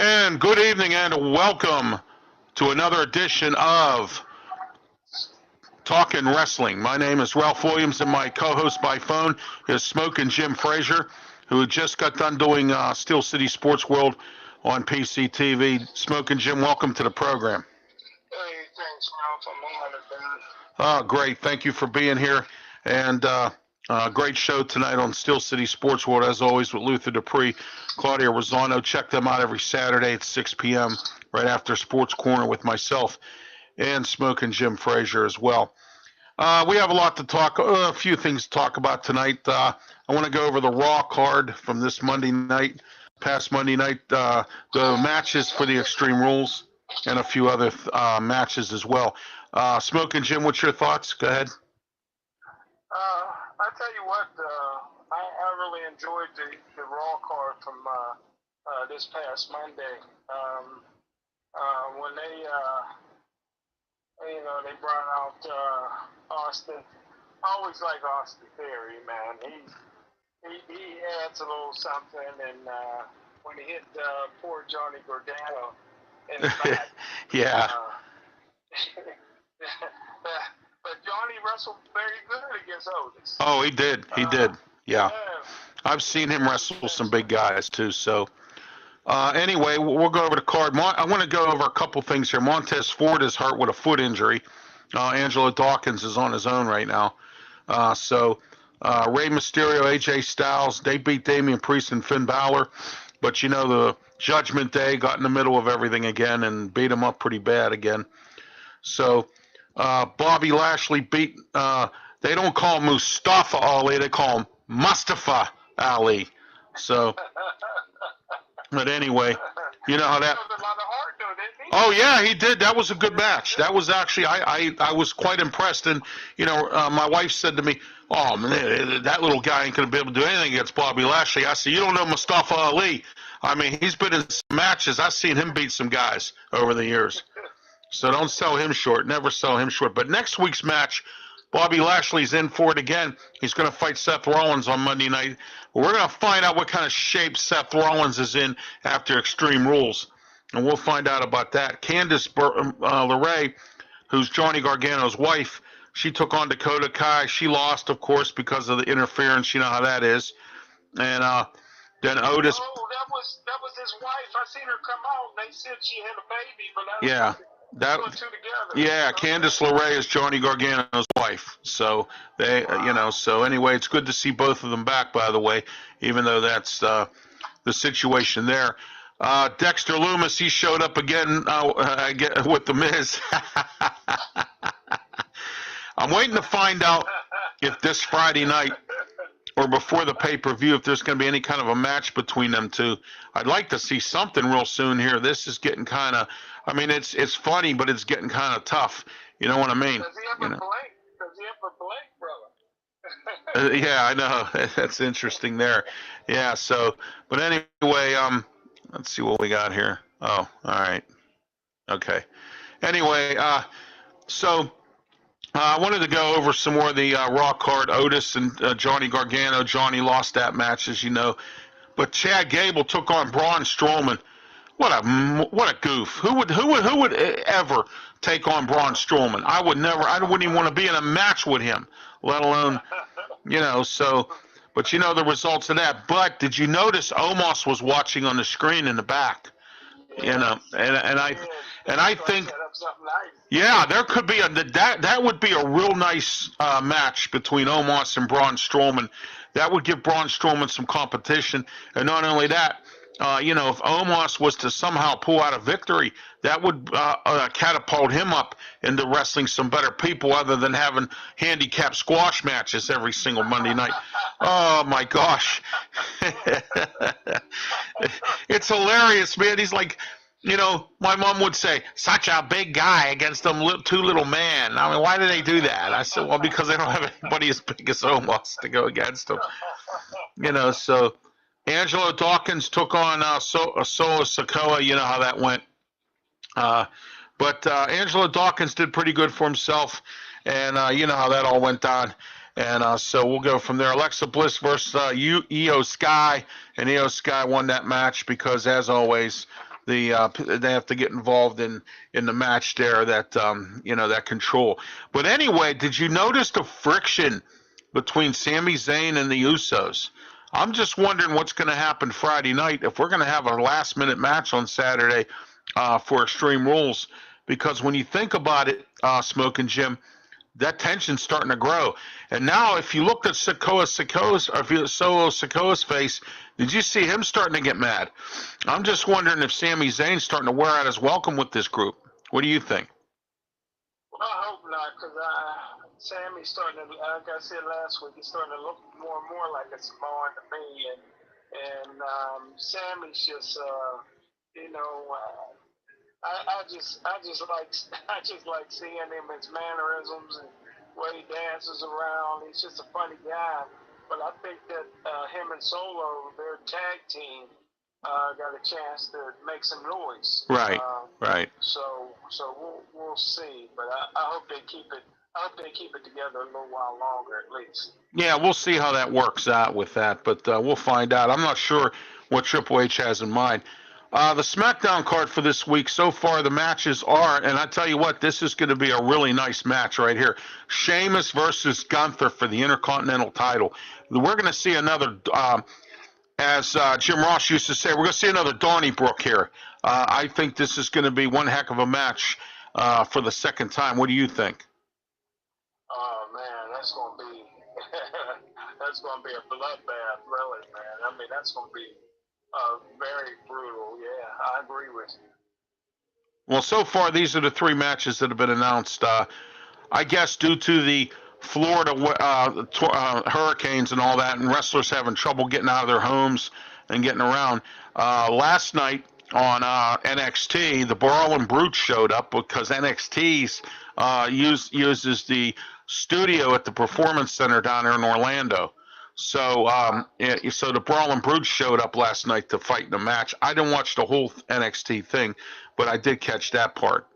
And good evening and welcome to another edition of Talkin' Wrestling. My name is Ralph Williams and my co-host by phone is Smokin Jim Frazier, who just got done doing Steel City Sports World on PCTV. Smokin Jim, welcome to the program. Hey, thanks, Ralph. I'm honored, man. Oh, great. Thank you for being here. And great show tonight on Steel City Sports World, as always, with Luther Dupree, Claudia Rosano. Check them out every Saturday at 6 p.m. right after Sports Corner with myself and Smokin Jim Frazier as well. We have a few things to talk about tonight. I want to go over the Raw card from this past Monday night, the matches for the Extreme Rules, and a few other matches as well. Smokin Jim, what's your thoughts? Go ahead. I tell you what, I really enjoyed the Raw card from this past Monday. When they brought out Austin. I always like Austin Theory, man. He adds a little something, and when he hit poor Johnny Gargano in the back. Yeah. But Johnny wrestled very good against Otis. Oh, he did. He did. Yeah. I've seen him wrestle some big guys too. So anyway, we'll go over the card. I want to go over a couple things here. Montez Ford is hurt with a foot injury. Angelo Dawkins is on his own right now. Rey Mysterio, AJ Styles, they beat Damian Priest and Finn Balor. But, the Judgment Day got in the middle of everything again and beat him up pretty bad again. So Bobby Lashley beat, they don't call him Mustafa Ali, they call him Mustafa Ali. So, but anyway, you know how that. Oh yeah, he did. That was a good match. That was actually, I was quite impressed. And my wife said to me, "Oh man, that little guy ain't gonna be able to do anything against Bobby Lashley." I said, "You don't know Mustafa Ali. I mean, he's been in some matches. I've seen him beat some guys over the years. So don't sell him short. Never sell him short." But next week's match, Bobby Lashley's in for it again. He's going to fight Seth Rollins on Monday night. We're going to find out what kind of shape Seth Rollins is in after Extreme Rules, and we'll find out about that. Candice LeRae, who's Johnny Gargano's wife, she took on Dakota Kai. She lost, of course, because of the interference. You know how that is. And then Otis. Oh, that was his wife. I seen her come out. They said she had a baby, but I yeah. Yeah, Candice LeRae is Johnny Gargano's wife. So so anyway, it's good to see both of them back, by the way, even though that's the situation there. Dexter Lumis, he showed up again with the Miz. I'm waiting to find out if this Friday night or before the pay-per-view, if there's going to be any kind of a match between them two. I'd like to see something real soon here. This is getting kind of, it's funny, but it's getting kind of tough. You know what I mean? Does he ever blink, brother? Yeah, I know. That's interesting there. Yeah, so, but anyway, let's see what we got here. Oh, all right. Okay. Anyway, so I wanted to go over some more of the Raw card. Otis and Johnny Gargano. Johnny lost that match, as you know. But Chad Gable took on Braun Strowman. What a goof! Who would ever take on Braun Strowman? I would never. I wouldn't even want to be in a match with him, let alone, So, but the results of that. But did you notice Omos was watching on the screen in the back? And I think, yeah, there could be that would be a real nice match between Omos and Braun Strowman. That would give Braun Strowman some competition, and not only that, if Omos was to somehow pull out a victory, that would catapult him up into wrestling some better people other than having handicap squash matches every single Monday night. Oh, my gosh. It's hilarious, man. He's like, my mom would say, such a big guy against too little man. I mean, why do they do that? I said, well, because they don't have anybody as big as Omos to go against him. So Angelo Dawkins took on Solo Sikoa. You know how that went. But Angelo Dawkins did pretty good for himself, and you know how that all went down. And so we'll go from there. Alexa Bliss versus Io Sky, and Io Sky won that match because, as always, they have to get involved in the match there, that that control. But anyway, did you notice the friction between Sami Zayn and the Usos? I'm just wondering what's going to happen Friday night if we're going to have a last minute match on Saturday for Extreme Rules, because when you think about it, Smokin' Jim, that tension's starting to grow. And now, if you looked at Solo Sikoa's face, did you see him starting to get mad? I'm just wondering if Sami Zayn's starting to wear out his welcome with this group. What do you think? Well, I hope not, because Sammy's starting to, like I said last week, he's starting to look more and more like a Samoan to me. And Sammy's just, I just like seeing him, his mannerisms and way he dances around. He's just a funny guy. But I think that him and Solo, their tag team, got a chance to make some noise. Right, right. So we'll see. But I hope they keep it. I hope they keep it together a little while longer, at least. Yeah, we'll see how that works out with that, but we'll find out. I'm not sure what Triple H has in mind. The SmackDown card for this week, so far the matches are, and I tell you what, this is going to be a really nice match right here. Sheamus versus Gunther for the Intercontinental title. We're going to see another, as Jim Ross used to say, we're going to see another Donnybrook here. I think this is going to be one heck of a match for the second time. What do you think? Oh man, that's going to be a bloodbath, really, man. I mean, that's going to be very brutal. Yeah, I agree with you. Well, so far these are the three matches that have been announced. I guess due to the Florida hurricanes and all that, and wrestlers having trouble getting out of their homes and getting around. Last night on NXT, the Brawling Brutes showed up because NXT's uses the studio at the Performance Center down there in Orlando. So the Brawling Brutes showed up last night to fight in a match. I didn't watch the whole NXT thing, but I did catch that part.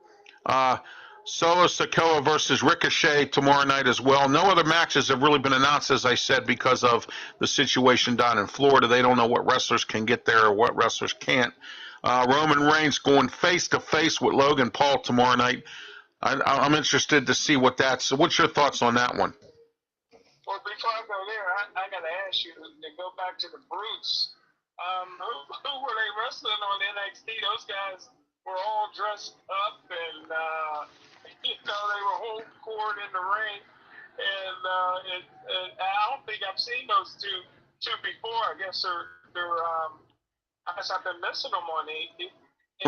Solo Sikoa versus Ricochet tomorrow night as well. No other matches have really been announced, as I said, because of the situation down in Florida. They don't know what wrestlers can get there or what wrestlers can't. Roman Reigns going face-to-face with Logan Paul tomorrow night. I'm interested to see what that's. So what's your thoughts on that one? Well, before I go there, I got to ask you to go back to the Brutes. Who were they wrestling on NXT? Those guys were all dressed up, and they were whole court in the ring. And I don't think I've seen those two before. I guess I guess I've been missing them on the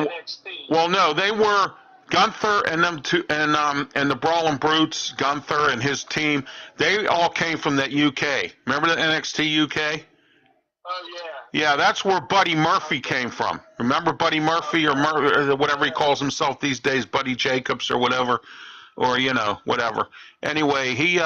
NXT. Well, no, they were. Gunther and them two, and the Brawling Brutes, Gunther and his team, they all came from that UK. Remember the NXT UK? Oh yeah. Yeah, that's where Buddy Murphy came from. Remember Buddy Murphy or whatever he calls himself these days, Buddy Jacobs or whatever, or whatever. Anyway, he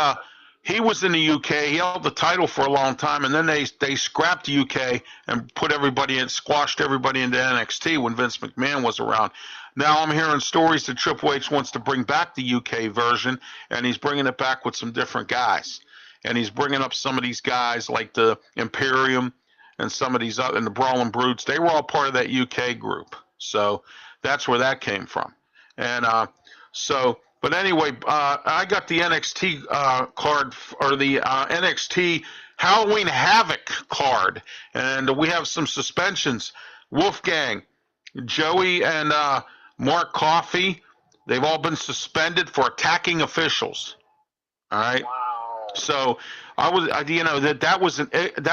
was in the UK. He held the title for a long time, and then they scrapped the UK and put everybody in, squashed everybody into NXT when Vince McMahon was around. Now I'm hearing stories that Triple H wants to bring back the UK version, and he's bringing it back with some different guys. And he's bringing up some of these guys like the Imperium and some of these other, and the Brawling Brutes. They were all part of that UK group. So that's where that came from. And but anyway, I got the NXT card, or the NXT Halloween Havoc card, and we have some suspensions. Wolfgang, Joey, and Mark Coffey, they've all been suspended for attacking officials. All right. Wow. So that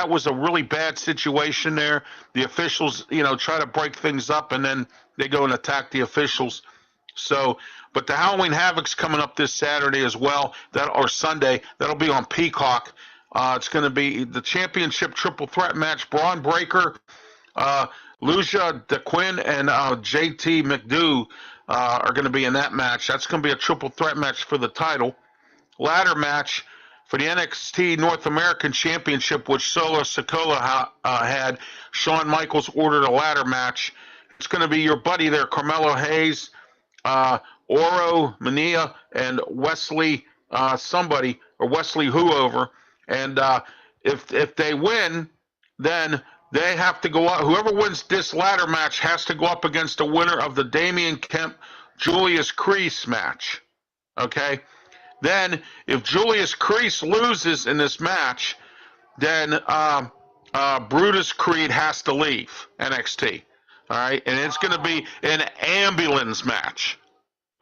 was a really bad situation there. The officials, try to break things up, and then they go and attack the officials. So, but the Halloween Havoc's coming up this Saturday as well, or Sunday. That'll be on Peacock. It's going to be the championship triple threat match. Braun Breaker, Lucia DeQuinn, and JT McDoo are going to be in that match. That's going to be a triple threat match for the title. Ladder match for the NXT North American Championship, which Solo Sikoa had. Shawn Michaels ordered a ladder match. It's going to be your buddy there, Carmelo Hayes, Oro Mania, and Wesley Wesley Whoever. And if they win, then They have to go up. Whoever wins this ladder match has to go up against the winner of the Damian Kemp Julius Kreese match. Okay? Then, if Julius Kreese loses in this match, then Brutus Creed has to leave NXT. All right? And it's going to be an ambulance match.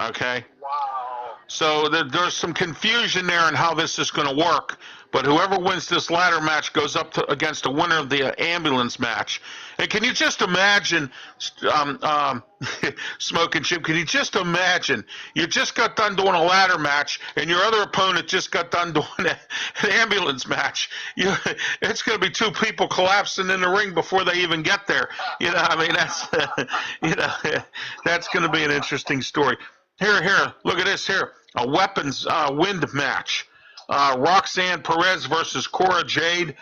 Okay? Wow. So there's some confusion there in how this is going to work. But whoever wins this ladder match goes up against the winner of the ambulance match. And can you just imagine, Smokin' Jim, can you just imagine, you just got done doing a ladder match, and your other opponent just got done doing an ambulance match. It's going to be two people collapsing in the ring before they even get there. I mean, that's going to be an interesting story. Here, look at this here. A weapons wind match. Roxanne Perez versus Cora Jade,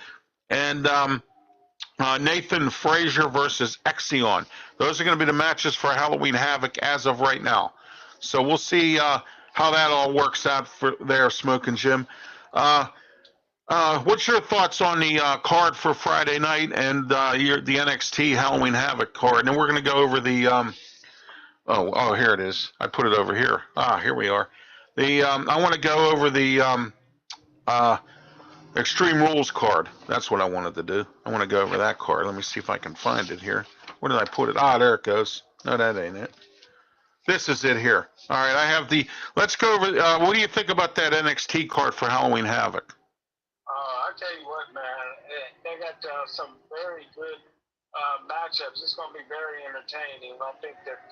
and Nathan Frazier versus Exion. Those are going to be the matches for Halloween Havoc as of right now. So we'll see how that all works out for there, Smokin' Jim. What's your thoughts on the card for Friday night and the NXT Halloween Havoc card? And then we're going to go over the Oh, here it is. I put it over here. Here we are. I want to go over the Extreme Rules card. That's what I wanted to do. I want to go over that card. Let me see if I can find it here. Where did I put it? There it goes. No, that ain't it. This is it here. All right, I have the. Let's go over. What do you think about that NXT card for Halloween Havoc? I tell you what, man, they got some very good matchups. It's going to be very entertaining. I think that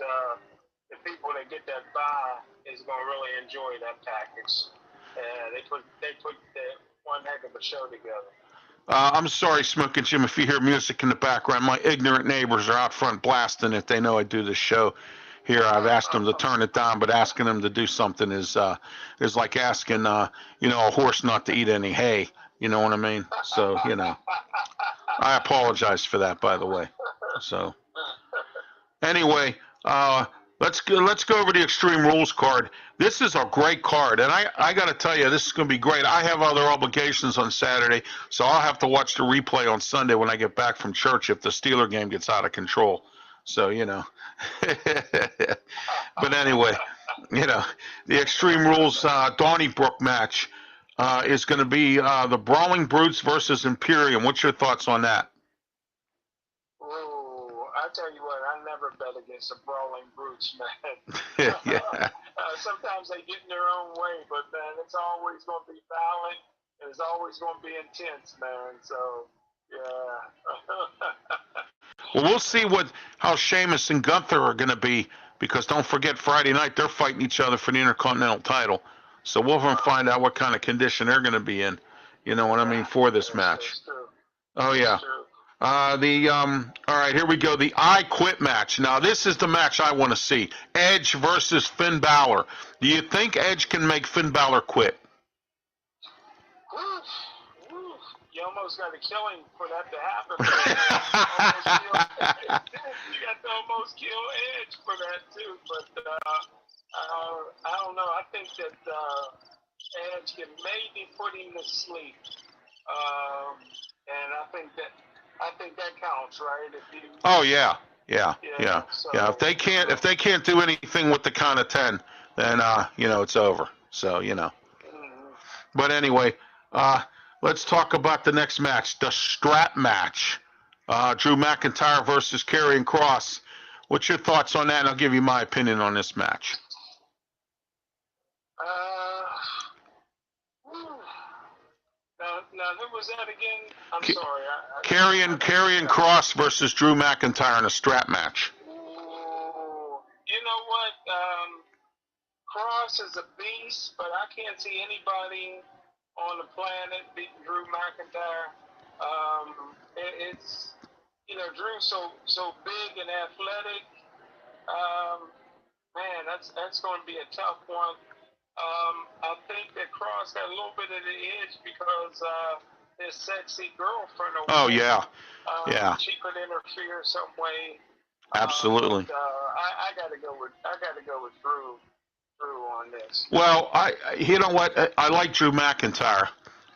the people that get that buy is going to really enjoy that package. They put one heck of a show together. I'm sorry, Smokin' Jim, if you hear music in the background. My ignorant neighbors are out front blasting it. They know I do this show here. I've asked them to turn it down, but asking them to do something is like asking a horse not to eat any hay. You know what I mean? So I apologize for that, by the way. So anyway, let's go over the Extreme Rules card. This is a great card, and I got to tell you, this is going to be great. I have other obligations on Saturday, so I'll have to watch the replay on Sunday when I get back from church if the Steeler game gets out of control. So, But anyway, the Extreme Rules Donnybrook match is going to be the Brawling Brutes versus Imperium. What's your thoughts on that? I tell you what, I never bet against the Brawling Brutes, man. Yeah. Sometimes they get in their own way, but man, it's always going to be violent. It's always going to be intense, man. So, yeah. Well, we'll see how Sheamus and Gunther are going to be, because don't forget Friday night they're fighting each other for the Intercontinental title. So we'll find out what kind of condition they're going to be in. You know what I mean, for this match. Oh yeah. All right, here we go. The I Quit match. Now, this is the match I want to see. Edge versus Finn Balor. Do you think Edge can make Finn Balor quit? You almost got to kill him for that to happen. You got to almost kill Edge for that, too. But I don't know. I think that Edge can maybe put him to sleep. And I think that counts, right? Oh yeah. So, if they can't do anything with the count of 10, then it's over. So But anyway, let's talk about the next match, the strap match. Drew McIntyre versus Karrion Kross. What's your thoughts on that? And I'll give you my opinion on this match. Now, who was that again? I'm sorry. Karrion Kross versus Drew McIntyre in a strap match. Ooh, you know what? Kross is a beast, but I can't see anybody on the planet beating Drew McIntyre. It's Drew's so big and athletic. Man, that's going to be a tough one. I think that Kross got a little bit of the edge because his sexy girlfriend. Oh yeah, She could interfere some way. Absolutely. I got to go with Drew on this. Well, you know what? I like Drew McIntyre,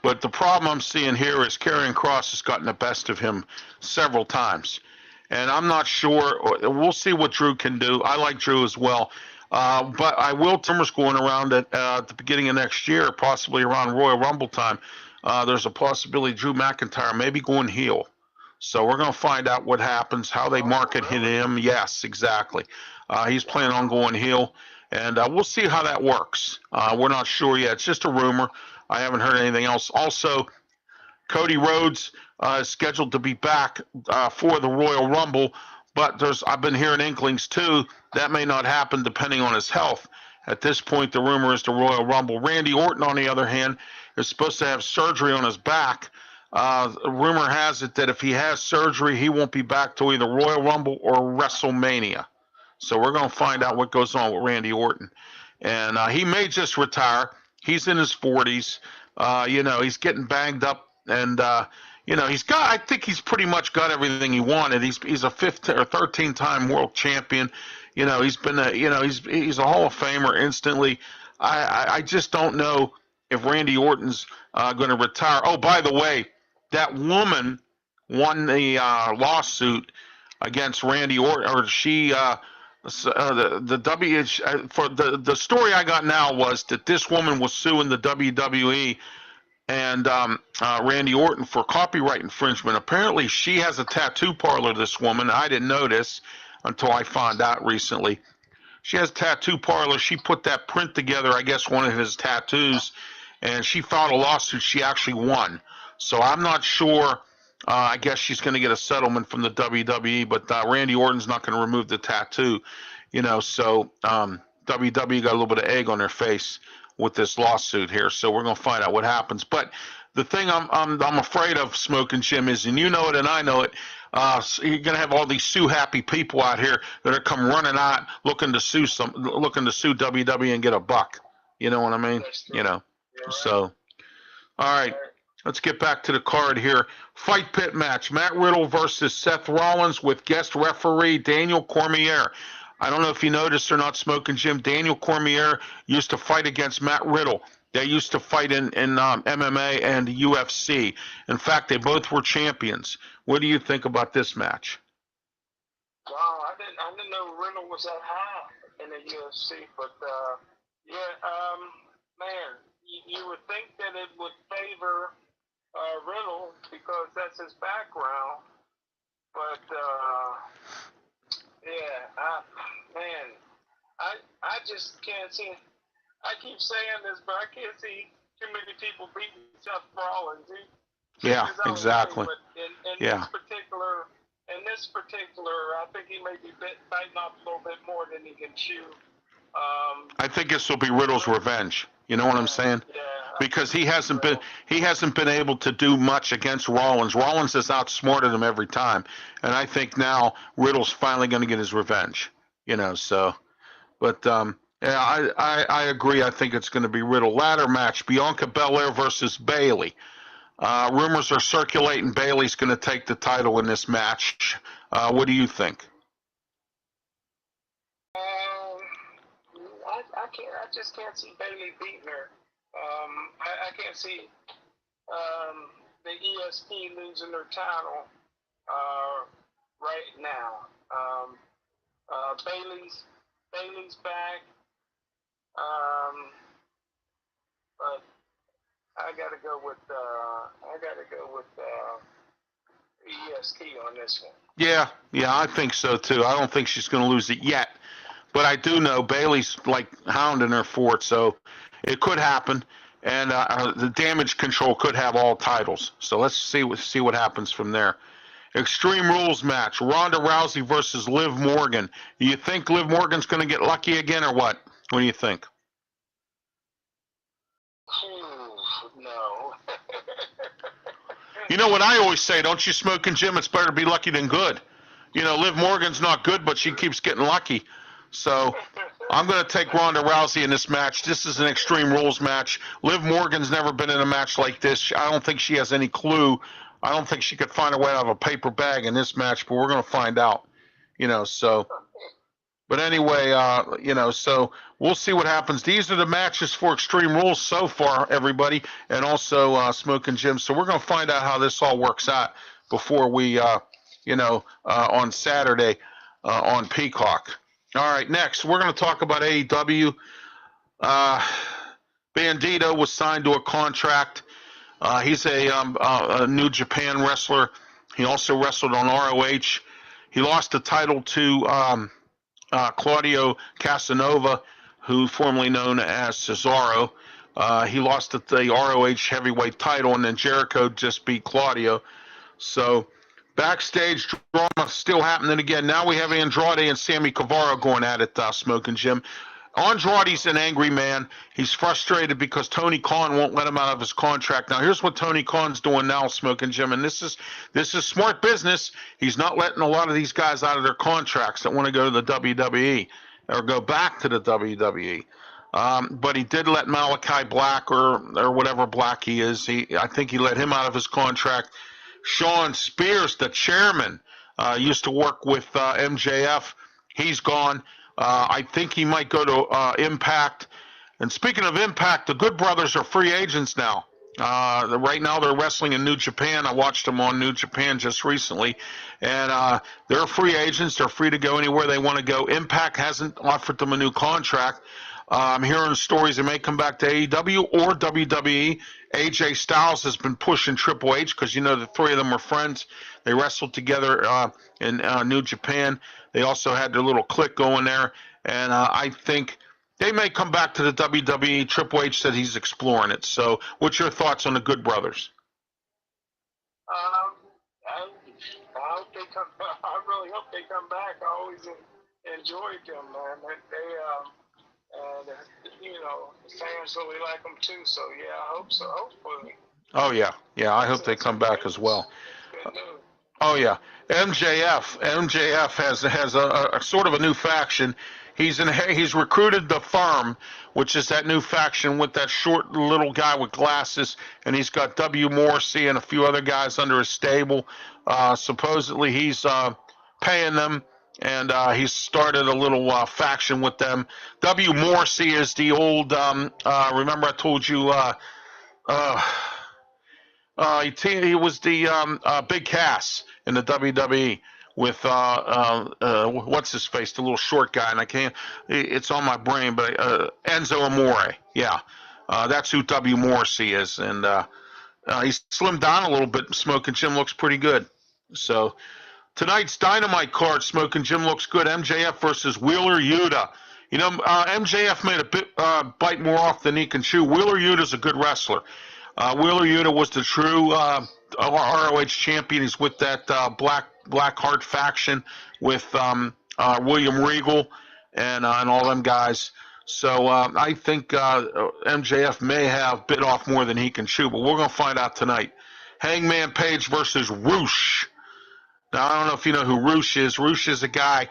But the problem I'm seeing here is Karrion Kross has gotten the best of him several times. And I'm not sure. We'll see what Drew can do. I like Drew as well. But I will, rumors going around at the beginning of next year, possibly around Royal Rumble time, there's a possibility Drew McIntyre may be going heel. So we're going to find out what happens, how they market him. Yes, exactly. He's planning on going heel, and we'll see how that works. We're not sure yet. It's just a rumor. I haven't heard anything else. Also, Cody Rhodes is scheduled to be back for the Royal Rumble, but I've been hearing inklings too that may not happen depending on his health. At this point, the rumor is the Royal Rumble. Randy Orton, on the other hand, is supposed to have surgery on his back. Rumor has it that if he has surgery, he won't be back till either Royal Rumble or WrestleMania. So we're going to find out what goes on with Randy Orton. And he may just retire. He's in his 40s. He's getting banged up, and I think he's pretty much got everything he wanted. He's a 15 or 13-time world champion. He's been he's a Hall of Famer instantly. I just don't know if Randy Orton's going to retire. Oh, by the way, that woman won the lawsuit against Randy Orton, or she the story I got now was that this woman was suing the WWE and Randy Orton for copyright infringement. Apparently, she has a tattoo parlor, this woman. I didn't know this until I found out recently. She has a tattoo parlor. She put that print together, I guess, one of his tattoos, and she filed a lawsuit. She actually won. So I'm not sure. I guess she's going to get a settlement from the WWE, but Randy Orton's not going to remove the tattoo. So WWE got a little bit of egg on their face with this lawsuit here. So we're going to find out what happens. But the thing I'm afraid of, Smokin' Jim, is, and you know it and I know it, you're going to have all these sue-happy people out here that are come running out looking to sue WWE and get a buck. You know what I mean? Right. So, all right. Let's get back to the card here. Fight pit match. Matt Riddle versus Seth Rollins with guest referee Daniel Cormier. I don't know if you noticed or not, Smokin' Jim. Daniel Cormier used to fight against Matt Riddle. They used to fight in MMA and UFC. In fact, they both were champions. What do you think about this match? Wow, I didn't know Riddle was that high in the UFC, but man, you would think that it would favor Riddle because that's his background, but I just can't see. I keep saying this, but I can't see too many people beating Seth Rollins. Yeah, exactly. But in this particular, I think he may be biting off a little bit more than he can chew. I think this will be Riddle's revenge. You know what I'm saying? Yeah. Because he hasn't been able to do much against Rollins. Rollins has outsmarted him every time, and I think now Riddle's finally going to get his revenge. So, but I agree. I think it's going to be Riddle. Ladder match: Bianca Belair versus Bayley. Rumors are circulating Bayley's going to take the title in this match. What do you think? I just can't see Bayley beating her. I can't see the EST losing their title right now. Bayley's back, but I gotta go with EST on this one. Yeah, I think so too. I don't think she's going to lose it yet. But I do know Bayley's like hounding her for it, so it could happen. And the Damage Control could have all titles. So let's see what happens from there. Extreme Rules match: Ronda Rousey versus Liv Morgan. Do you think Liv Morgan's going to get lucky again, or what? What do you think? No. You know what I always say, don't you, Smokin' Jim? It's better to be lucky than good. Liv Morgan's not good, but she keeps getting lucky. So I'm going to take Ronda Rousey in this match. This is an Extreme Rules match. Liv Morgan's never been in a match like this. I don't think she has any clue. I don't think she could find a way out of a paper bag in this match, but we're going to find out. So But anyway, so we'll see what happens. These are the matches for Extreme Rules so far, everybody, and also Smokin' Jim. So we're going to find out how this all works out before we, on Saturday on Peacock. All right, next we're going to talk about AEW. Bandito was signed to a contract. He's a New Japan wrestler. He also wrestled on ROH. He lost the title to Claudio Casanova, who formerly known as Cesaro. He lost the ROH heavyweight title, and then Jericho just beat Claudio. So backstage drama still happening again. Now we have Andrade and Sammy Guevara going at it, Smokin' Jim. Andrade's an angry man. He's frustrated because Tony Khan won't let him out of his contract. Now, here's what Tony Khan's doing now, Smokin' Jim, and this is smart business. He's not letting a lot of these guys out of their contracts that want to go to the WWE or go back to the WWE. But he did let Malachi Black or whatever Black he is. I think he let him out of his contract. Sean Spears, the chairman, used to work with MJF. He's gone. I think he might go to Impact. And speaking of Impact, the Good Brothers are free agents now. Right now they're wrestling in New Japan. I watched them on New Japan just recently. And they're free agents. They're free to go anywhere they want to go. Impact hasn't offered them a new contract. I'm hearing stories they may come back to AEW or WWE. AJ Styles has been pushing Triple H because, the three of them are friends. They wrestled together in New Japan. They also had their little clique going there. And I think they may come back to the WWE. Triple H said he's exploring it. So what's your thoughts on the Good Brothers? I hope they come. I really hope they come back. I always enjoyed them, man. Fans really like them too. So yeah, I hope so. Hopefully. Oh yeah, I hope they come back as well. Oh yeah, MJF has a sort of a new faction. He's recruited the Firm, which is that new faction with that short little guy with glasses, and he's got W. Morrissey and a few other guys under his stable. Supposedly he's paying them, and he's started a little faction with them. W. Morrissey is the old. Remember I told you. He was the Big Cass in the WWE with what's his face, the little short guy, and I can't. It's on my brain, but Enzo Amore. Yeah, that's who W. Morrissey is, and he's slimmed down a little bit. Smokin' Jim looks pretty good. So tonight's Dynamite card, Smokin' Jim looks good. MJF versus Wheeler Yuta. MJF made a bit bite more off than he can chew. Wheeler Yuta's a good wrestler. Wheeler Yuta was the true ROH champion. He's with that Blackheart faction with William Regal and all them guys. So I think MJF may have bit off more than he can chew, but we're going to find out tonight. Hangman Page versus Roosh. Now, I don't know if you know who Roosh is. Roosh is a guy.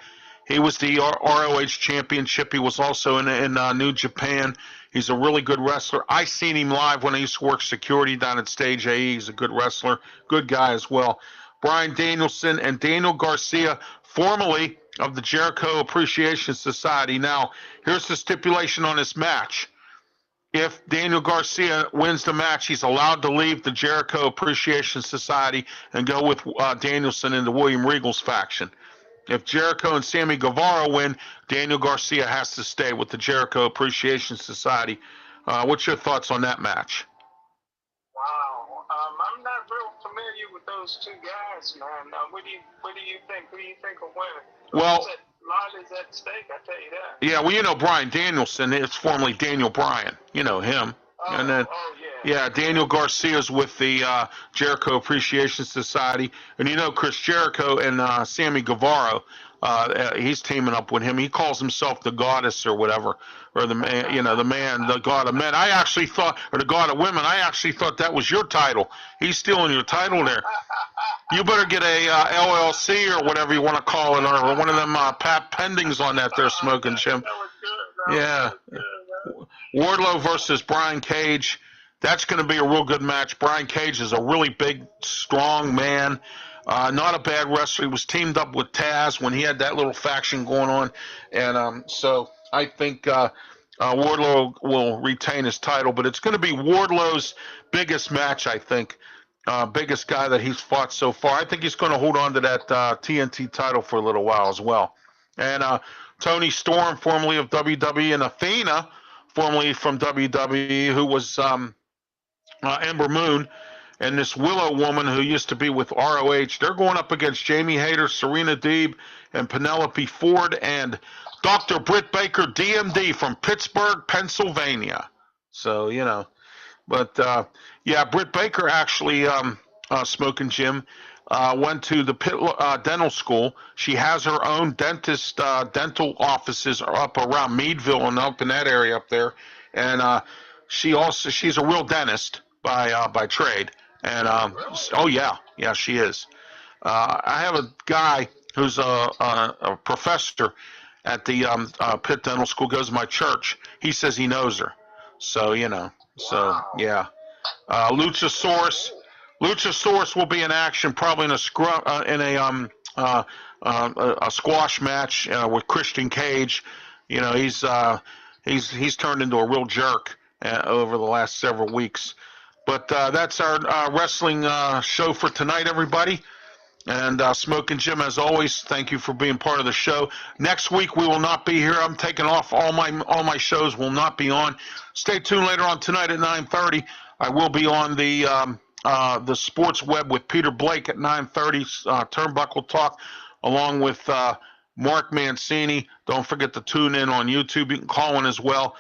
He was the ROH championship. He was also in New Japan. He's a really good wrestler. I seen him live when I used to work security down at Stage AE. He's a good wrestler, good guy as well. Bryan Danielson and Daniel Garcia, formerly of the Jericho Appreciation Society. Now, here's the stipulation on this match. If Daniel Garcia wins the match, he's allowed to leave the Jericho Appreciation Society and go with Danielson in the William Regal's faction. If Jericho and Sammy Guevara win, Daniel Garcia has to stay with the Jericho Appreciation Society. What's your thoughts on that match? Wow, I'm not real familiar with those two guys, man. What do you think? Who do you think will win? Well, a lot is at stake. I tell you that. Yeah, well, Bryan Danielson. It's formerly Daniel Bryan. You know him. And then, Daniel Garcia's with the Jericho Appreciation Society, and Chris Jericho and Sammy Guevara. He's teaming up with him. He calls himself the Goddess or whatever, or the man, the God of Men. I actually thought, or the God of Women. I actually thought that was your title. He's stealing your title there. You better get a LLC or whatever you want to call it, or one of them Pat Pendings on that there, Smokin' Jim. Yeah. Wardlow versus Brian Cage. That's going to be a real good match. Brian Cage is a really big, strong man. Not a bad wrestler. He was teamed up with Taz when he had that little faction going on. And so I think Wardlow will retain his title, but it's going to be Wardlow's biggest match, I think. Biggest guy that he's fought so far. I think he's going to hold on to that TNT title for a little while as well. And Tony Storm, formerly of WWE, and Athena, formerly from WWE, who was Ember Moon, and this Willow woman who used to be with ROH. They're going up against Jamie Hayter, Serena Deeb, and Penelope Ford, and Dr. Britt Baker, DMD, from Pittsburgh, Pennsylvania. So, you know. But, yeah, Britt Baker actually, Smokin' Jim, went to the Pitt Dental School. She has her own dental offices up around Meadville and up in that area up there. And she's a real dentist by trade. And oh yeah, she is. I have a guy who's a professor at the Pitt Dental School, goes to my church. He says he knows her. So, you know. So, yeah. Luchasaurus will be in action, probably in a squash match with Christian Cage. You know, he's turned into a real jerk over the last several weeks. But that's our wrestling show for tonight, everybody. And Smokin' Jim, as always, thank you for being part of the show. Next week we will not be here. I'm taking off. All my shows will not be on. Stay tuned later on tonight at 9:30. I will be on the Sports Web with Peter Blake at 9:30. Turnbuckle Talk, along with Mark Mancini. Don't forget to tune in on YouTube. You can call in as well.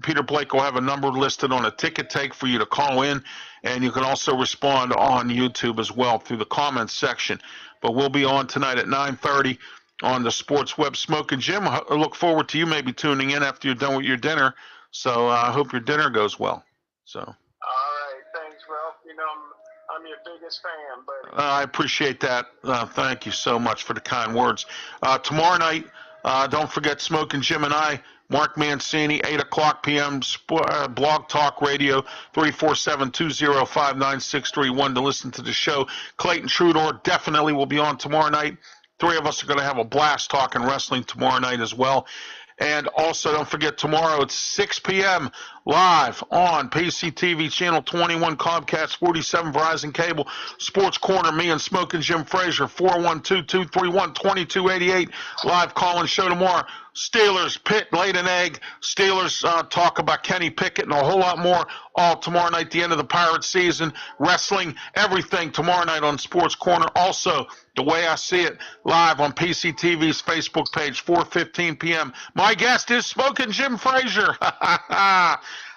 Peter Blake will have a number listed on a ticket take for you to call in, and you can also respond on YouTube as well through the comments section. But we'll be on tonight at 9:30 on the Sports Web. Smokin' Jim, I look forward to you maybe tuning in after you're done with your dinner. So I hope your dinner goes well. So. All right, thanks, Ralph. You know, I'm your biggest fan, buddy. I appreciate that. Thank you so much for the kind words. Tomorrow night, don't forget Smokin' Jim and I, Mark Mancini, 8 o'clock p.m., Blog Talk Radio, 347-205-9631 to listen to the show. Clayton Trudor definitely will be on tomorrow night. Three of us are going to have a blast talking wrestling tomorrow night as well. And also, don't forget, tomorrow at 6 p.m., live on PCTV Channel 21, Comcast 47, Verizon Cable, Sports Corner, me and Smokin' Jim Frazier, 412-231-2288. Live call-in show tomorrow. Steelers, Pitt laid an egg. Steelers talk about Kenny Pickett and a whole lot more all tomorrow night, the end of the Pirates season. Wrestling, everything tomorrow night on Sports Corner. Also, the way I see it, live on PCTV's Facebook page, 4:15 p.m. My guest is Smokin' Jim Frazier.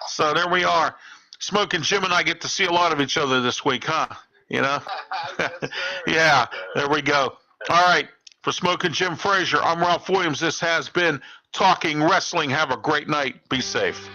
So there we are. Smokin' Jim and I get to see a lot of each other this week, huh? You know? Yeah, there we go. All right. For Smokin' Jim Frazier, I'm Ralph Williams. This has been Talking Wrestling. Have a great night. Be safe.